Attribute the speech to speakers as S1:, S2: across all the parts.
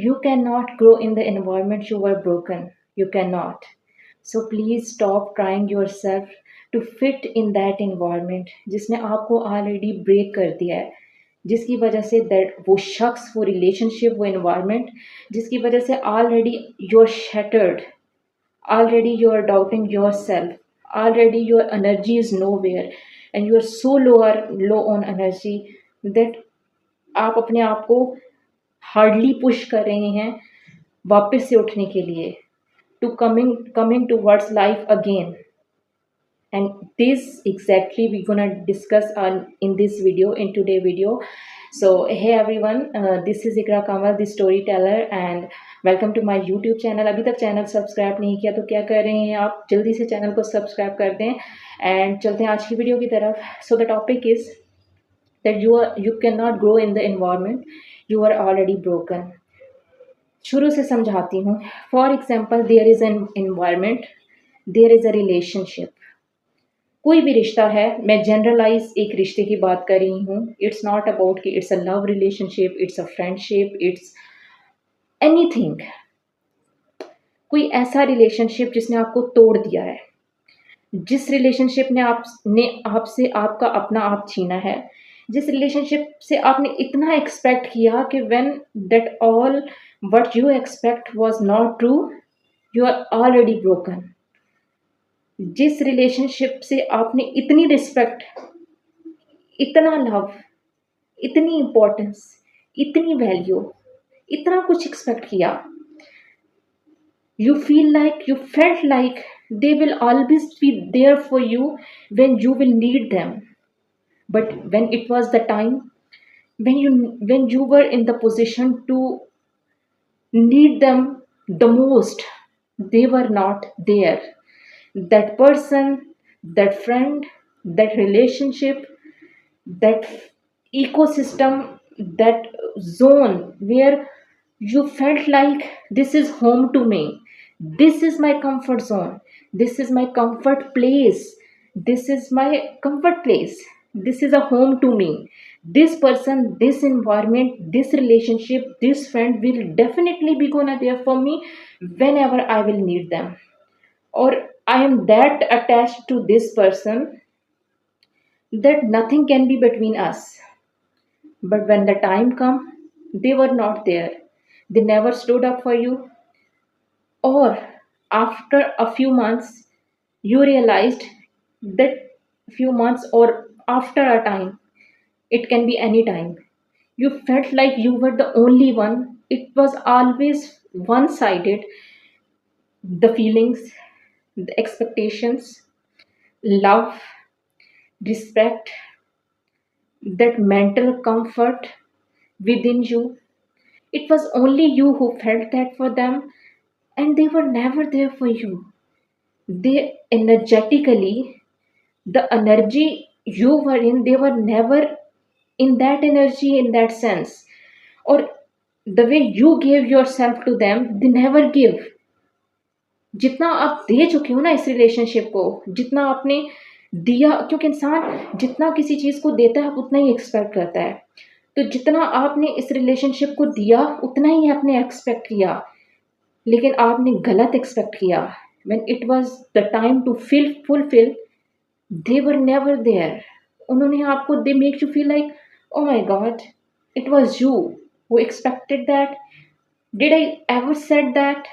S1: You cannot grow in the environment you were broken. You cannot. So please stop trying yourself to fit in that environment जिसने आपको already break कर दिया है, जिसकी वजह say that वो शख्स, वो रिलेशनशिप, वो एनवायरनमेंट जिसकी वजह से already you are shattered, already you are doubting yourself, already your energy is nowhere and you are so low on energy that आप अपने आप को हार्डली पुश कर रहे हैं वापस से उठने के लिए, to coming towards life again. And this exactly we're gonna discuss on in this video, in today video. So hey everyone, this is Ikra Kamal, the storyteller, and welcome to my YouTube channel. अभी तक channel subscribe नहीं किया तो क्या कर रहे हैं आप, जल्दी से चैनल को सब्सक्राइब कर दें एंड चलते हैं आज की वीडियो की तरफ. So the topic is that you cannot grow in the environment you are already broken. शुरू से समझाती हूँ. For example, there is an environment, there is a relationship. कोई भी रिश्ता है, मैं जनरलाइज एक रिश्ते की बात कर रही हूँ. इट्स नॉट अबाउट कि it's a love relationship, it's a friendship, it's anything. कोई ऐसा रिलेशनशिप जिसने आपको तोड़ दिया है, जिस रिलेशनशिप ने आपसे आपका अपना आप छीना है, जिस रिलेशनशिप से आपने इतना एक्सपेक्ट किया कि when that all what you expect was not true, you are already broken. जिस रिलेशनशिप से आपने इतनी रिस्पेक्ट, इतना लव, इतनी इम्पोर्टेंस, इतनी वैल्यू, इतना कुछ एक्सपेक्ट किया, you felt like they will always be there for you when you will need them. But when it was the time when you were in the position to need them the most, they were not there. That person, that friend, that relationship, that ecosystem, that zone where you felt like this is home to me, this is my comfort zone, this is my comfort place, this is my comfort place, this is a home to me. This person, this environment, this relationship, this friend will definitely be gonna there for me whenever I will need them, or I am that attached to this person that nothing can be between us. But when the time come, they were not there. They never stood up for you. Or after a few months, you realized that few months or after a time, it can be any time. You felt like you were the only one. It was always one sided. The feelings, the expectations, love, respect, that mental comfort within you. It was only you who felt that for them, and they were never there for you. They energetically, the energy you were in, they were never in that energy, in that sense. Or the way you gave yourself to them, they never give. जितना आप दे चुके हो ना इस relationship को, जितना आपने दिया, क्योंकि इंसान जितना किसी चीज़ को देता है उतना ही एक्सपेक्ट करता है. तो जितना आपने इस रिलेशनशिप को दिया उतना ही आपने एक्सपेक्ट किया, लेकिन आपने गलत एक्सपेक्ट किया. When it was the time to fulfil, they were never there. उन्होंने आपको, they make you feel like, oh my God, it was you who expected that. Did I ever said that?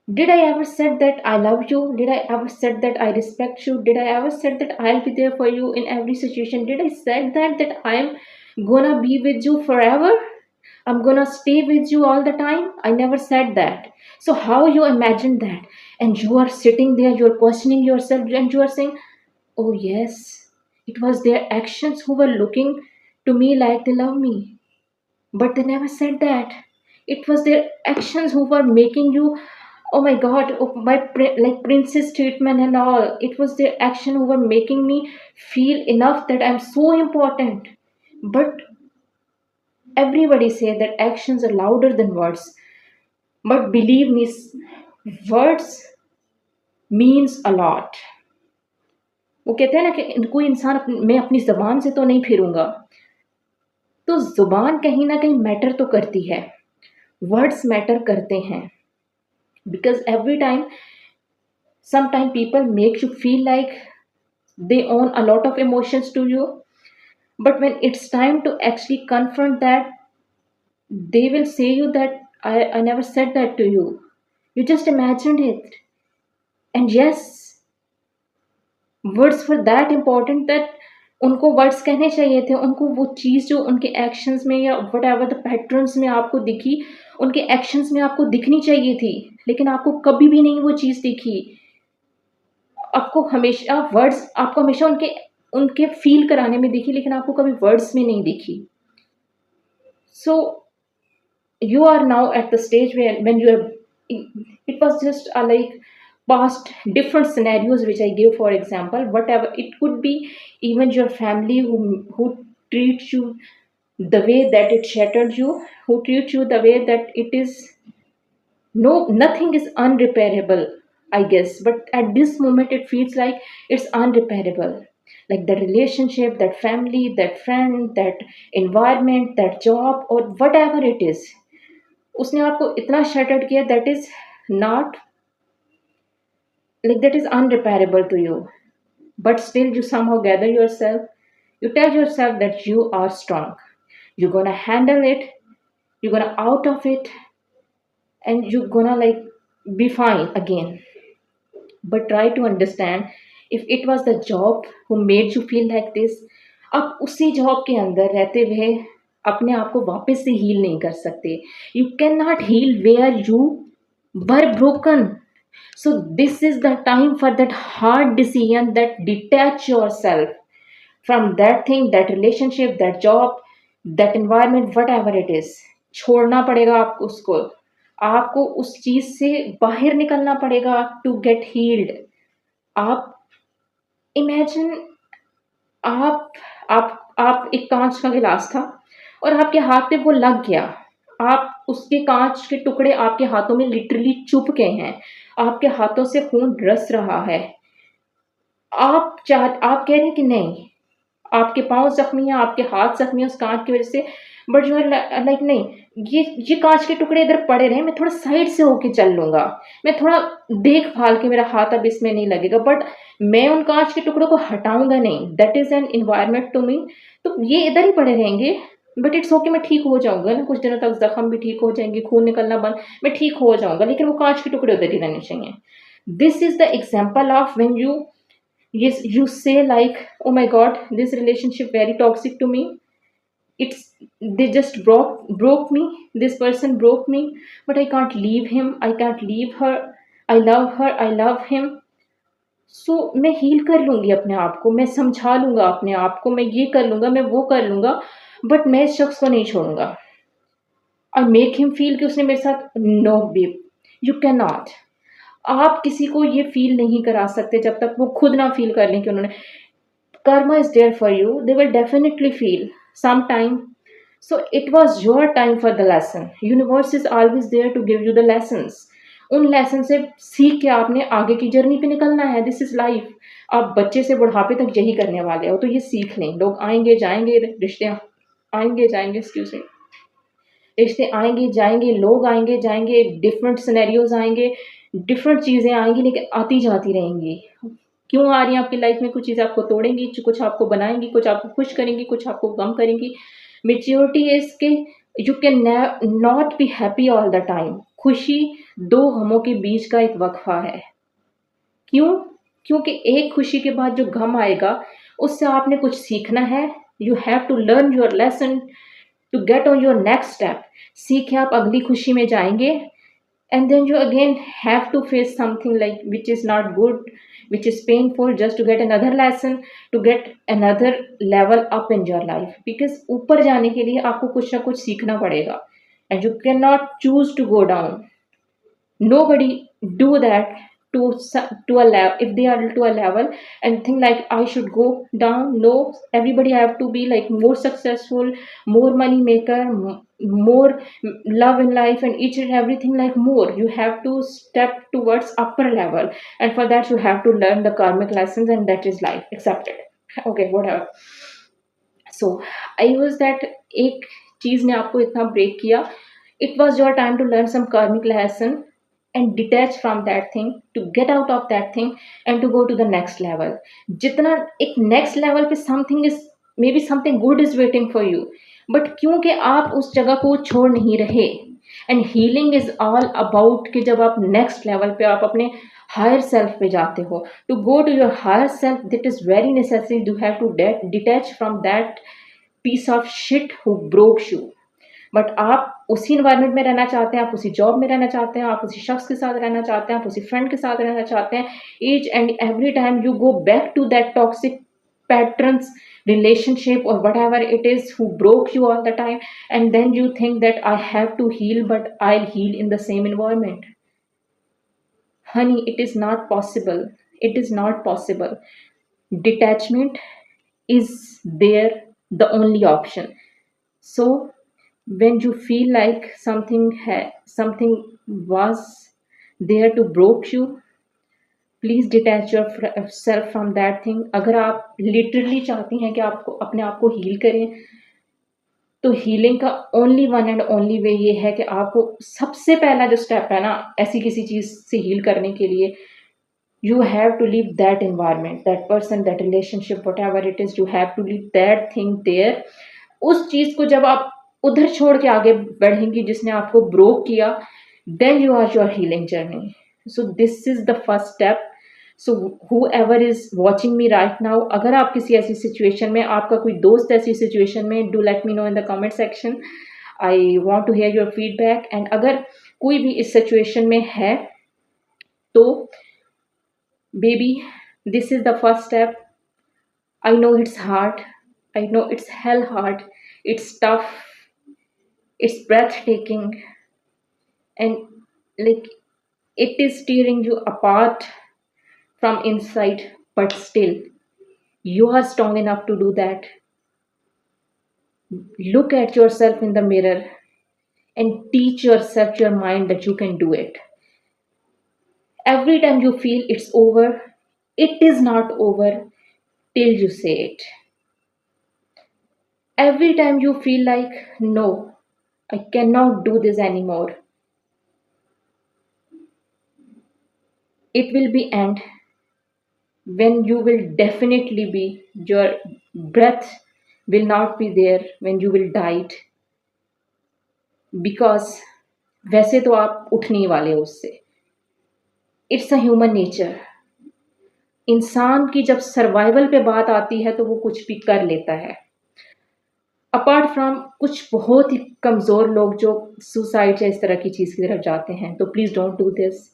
S1: Did I ever said that I love you? Did I ever said that I respect you? Did I ever said that I'll be there for you in every situation? Did I said that I'm gonna be with you forever? I'm gonna stay with you all the time? I never said that. So how you imagine that? And you are sitting there, you're questioning yourself, and you are saying, oh yes, it was their actions who were looking to me like they love me. But they never said that. It was their actions who were making you, oh my god, oh my like princess treatment and all. It was their action who were making me feel enough that I'm so important. But everybody say that actions are louder than words. But believe me, words means a lot. वो कहते हैं ना कि कोई इंसान मैं अपनी जबान से तो नहीं फिरूंगा, तो ज़ुबान कहीं न कहीं मैटर तो करती है, वर्ड्स मैटर करते हैं, because every time sometimes people make you feel like they own a lot of emotions to you, but when it's time to actually confront that, they will say you that I never said that to you. You just imagined it. And yes, words were that important that उनको words कहने चाहिए थे, उनको वो चीज़ जो उनके actions में या वट एवर द पैटर्न्स में आपको दिखी, उनके एक्शंस में आपको दिखनी चाहिए थी, लेकिन आपको कभी भी नहीं वो चीज़ दिखी। आपको हमेशा उनके उनके फ़ील कराने में दिखी, लेकिन आपको कभी वर्ड्स में नहीं दिखी। सो you are now at the stage where when you are, it was just a like past different scenarios which I give for example, whatever it could be, even your family who treats you the way that it shattered you, who treats you the way that it is, no, nothing is unrepairable, I guess, but at this moment it feels like it's unrepairable, like the relationship, that family, that friend, that environment, that job, or whatever it is, उसने आपको इतना shattered किया that is not like that is unrepairable to you, but still you somehow gather yourself, you tell yourself that you are strong, you're gonna handle it, you're gonna out of it, and you're gonna like be fine again. But try to understand, if it was the job who made you feel like this, आप उसी job के अंदर रहते हुए अपने आप को वापस से हील नहीं कर सकते, you can not heal where you were broken. So this is the time for that hard decision, that detach yourself from that thing, that relationship, that job, that environment, whatever it is. छोड़ना पड़ेगा आपको उसको, आपको उस चीज से बाहर निकलना पड़ेगा टू गेट हील्ड. आप इमेजिन, आप आप एक कांच का गिलास था और आपके हाथ पे वो लग गया, आप उसके कांच के टुकड़े आपके हाथों में लिटरली चुभ गए हैं, आपके हाथों से खून रस रहा है, आप कह रहे हैं कि नहीं, आपके पाँव ज़ख्मी हैं, आपके हाथ ज़ख्मी हैं उस काँच की वज़ह से, बट यू आर लाइक नहीं, ये काँच के टुकड़े इधर पड़े रहे, मैं थोड़ा साइड से होके चल लूँगा, मैं थोड़ा देख-भाल के, मेरा हाथ अब इसमें नहीं लगेगा, बट मैं उन काँच के टुकड़ों को हटाऊँगा नहीं, that is an environment to me, तो ये इधर ही पड़े रहेंगे, बट इट्स ओके, मैं ठीक हो जाऊँगा ना, कुछ दिनों तक ज़ख्म भी ठीक हो जाएँगे, खून निकलना बंद, मैं ठीक हो जाऊँगा, लेकिन वो काँच के टुकड़े उधर ही रहने चाहिए. This is the example of when yes you say like, oh my god, this relationship very toxic to me, it's, they just broke me, this person broke me, but I can't leave him, I can't leave her, I love her, I love him. सो मैं heal कर लूँगी अपने आप को, मैं समझा लूँगा अपने आप को, मैं ये कर लूँगा, मैं वो कर लूँगा, बट मैं इस शख्स को नहीं छोड़ूँगा. और मेक हिम फील कि उसने मेरे साथ, no babe, you can not. आप किसी को ये फील नहीं करा सकते जब तक वो खुद ना फील कर लें कि उन्होंने, karma is there for you, they will definitely feel sometime. So it was your time for the lesson, universe is always there to give you the lessons. उन लेसन से सीख के आपने आगे की जर्नी पे निकलना है, दिस इज लाइफ. आप बच्चे से बुढ़ापे तक यही करने वाले हो, तो ये सीख लें. लोग आएंगे जाएंगे, रिश्ते आएंगे जाएंगे, एक्सक्यूज मी, रिश्ते आएंगे जाएंगे, लोग आएंगे जाएंगे, डिफरेंट सिनेरियोज आएंगे, डिफरेंट चीज़ें आएंगी, लेकिन आती जाती रहेंगी. क्यों आ रही हैं आपकी लाइफ में? कुछ चीज़ें आपको तोड़ेंगी, कुछ आपको बनाएंगी, कुछ आपको खुश करेंगी, कुछ आपको गम करेंगी. मेच्योरिटी इज के you can not be happy all the time. खुशी दो गमों के बीच का एक वक्फा है. क्यों? क्योंकि एक खुशी के बाद जो गम आएगा, उससे आपने कुछ सीखना है. You have to learn your lesson to get on your next step. सीख के आप अगली खुशी में जाएंगे, and then you again have to face something like which is not good, which is painful, just to get another lesson, to get another level up in your life, because ऊपर जाने के लिए आपको कुछ ना कुछ सीखना पड़ेगा, and you cannot choose to go down. Nobody do that to a level, if they are to a level and think like I should go down. No, everybody have to be like more successful, more money maker, more love in life, and each and everything like more. You have to step towards upper level, and for that you have to learn the karmic lessons, and that is life. Accept it. Okay, whatever. So I was that एक चीज़ ने आपको इतना break किया, it was your time to learn some karmic lesson and detach from that thing, to get out of that thing and to go to the next level. जितना एक next level पे something is, maybe something good is waiting for you, but क्योंकि आप उस जगह को छोड़ नहीं रहे। And healing is all about कि जब आप नेक्स्ट लेवल पे, आप अपने हायर सेल्फ पे जाते हो, to go to your higher self, that is very necessary, to have to detach from that piece of shit who broke you. But आप उसी इन्वायरमेंट में रहना चाहते हैं, आप उसी जॉब में रहना चाहते हैं, आप उसी शख्स के साथ रहना चाहते हैं, आप उसी फ्रेंड के साथ रहना चाहते हैं, each and every time you go back to that toxic patterns, relationship, or whatever it is who broke you all the time, and then you think that I have to heal, but I'll heal in the same environment. Honey, it is not possible. It is not possible. Detachment is there, the only option. So when you feel like something was there to broke you, please detach yourself from that thing. अगर आप literally चाहती हैं कि आपको अपने आप को heal करें, तो हीलिंग का only one and only way ये है कि आपको सबसे पहला जो स्टेप है ना ऐसी किसी चीज़ से हील करने के लिए, you have to leave that environment, that person, that relationship, whatever it is, you have to leave that thing there. उस चीज़ को जब आप उधर छोड़ के आगे बढ़ेंगी जिसने आपको ब्रोक किया, then you are your healing journey. So this is the first step. So whoever is watching me right now, अगर आप किसी ऐसी सिचुएशन में, आपका कोई दोस्त ऐसी सिचुएशन में, do let me know in the comment section. I want to hear your feedback. And अगर कोई भी इस सिचुएशन में है तो baby, this is the first step. I know it's hard. I know it's hell hard. It's tough. It's breathtaking. And like it is tearing you apart from inside, but still, you are strong enough to do that. Look at yourself in the mirror and teach yourself, your mind, that you can do it. Every time you feel it's over, it is not over till you say it. Every time you feel like, no, I cannot do this anymore, it will be end when you will definitely be, your breath will not be there when you will die, because वैसे तो आप उठ नहीं वाले हो उससे। It's a human nature. इंसान की जब सर्वाइवल पे बात आती है तो वो कुछ भी कर लेता है, अपार्ट फ्रॉम कुछ बहुत ही कमज़ोर लोग जो सुसाइड या इस तरह की चीज़ की तरफ जाते हैं। तो प्लीज़ डोंट डू दिस।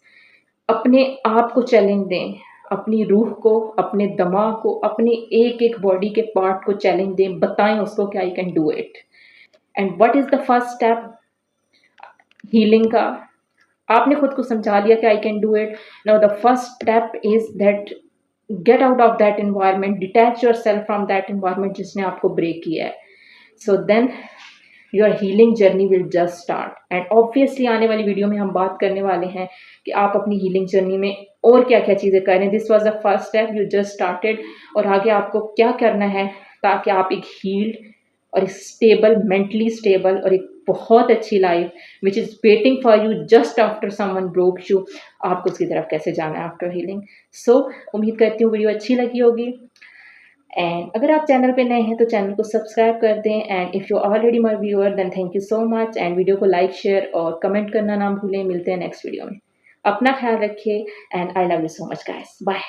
S1: अपने आप को चैलेंज दें, अपनी रूह को, अपने दिमाग को, अपने एक एक बॉडी के पार्ट को चैलेंज दें, बताएं उसको कि I can do it. And what is the first step healing का? आपने खुद को समझा लिया कि I can do it. Now the first step is that get out of that environment, detach yourself from that environment जिसने आपको break किया है। So then your healing journey will just start. And obviously आने वाली video में हम बात करने वाले हैं कि आप अपनी हीलिंग जर्नी में और क्या क्या चीज़ें करें। This was the first step, you just started, और आगे आपको क्या करना है ताकि आप एक हील्ड और एक स्टेबल, मेंटली स्टेबल और एक बहुत अच्छी life which is waiting for you just after someone broke you, आपको उसकी तरफ कैसे जाना है आफ्टर हीलिंग। सो उम्मीद करती हूँ वीडियो अच्छी लगी होगी। एंड अगर आप चैनल पे नए हैं तो चैनल को सब्सक्राइब कर दें। And if you already my viewer then thank you so much. And video को लाइक, शेयर और कमेंट करना ना भूलें। मिलते हैं नेक्स्ट वीडियो में। अपना ख्याल रखिए and I love you so much guys. Bye.